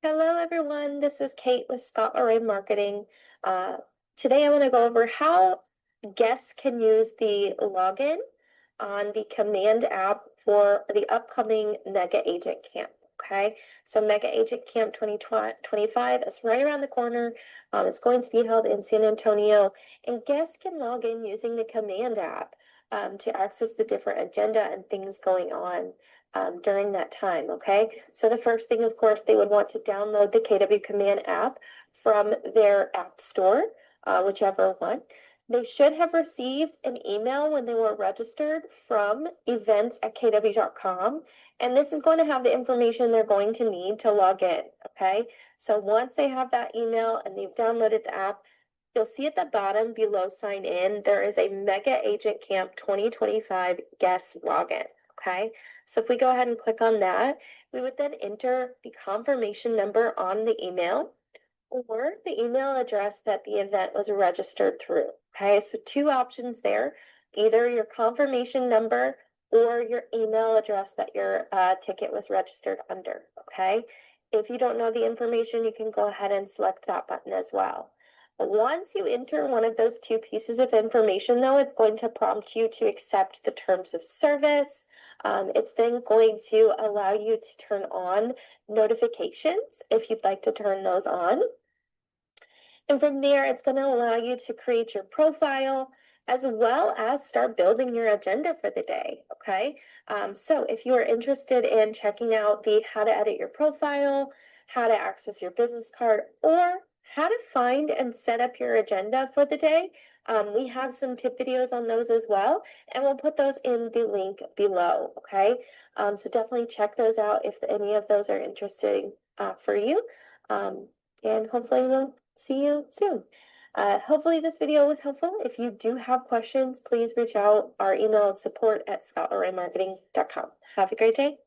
Hello, everyone. This is Kate with Scott Array Marketing. Uh, Today, I want to go over how guests can use the login on the Command app for the upcoming Mega Agent Camp. Okay, so Mega Agent Camp 2025 is right around the corner. It's going to be held in San Antonio, and guests can log in using the Command app to access the different agenda and things going on during that time, okay? So the first thing, of course, they would want to download the KW Command app from their app store, whichever one. They should have received an email when they were registered from events@kw.com, and this is going to have the information they're going to need to log in, okay? So once they have that email and they've downloaded the app, you'll see at the bottom below sign in, there is a Mega Agent Camp 2025 guest login, okay? So if we go ahead and click on that, we would then enter the confirmation number on the email or the email address that the event was registered through. Okay, so two options there, either your confirmation number or your email address that your ticket was registered under. Okay, if you don't know the information, you can go ahead and select that button as well. Once you enter one of those two pieces of information, though, it's going to prompt you to accept the terms of service. It's then going to allow you to turn on notifications if you'd like to turn those on. And from there, it's going to allow you to create your profile as well as start building your agenda for the day. Okay. So if you are interested in checking out the how to edit your profile, how to access your business card, or how to find and set up your agenda for the day, we have some tip videos on those as well, and we'll put those in the link below. Okay. So definitely check those out if any of those are interesting for you. And hopefully we'll see you soon. Hopefully this video was helpful. If you do have questions, please reach out. Our email is support@scottarraymarketing.com. Have a great day.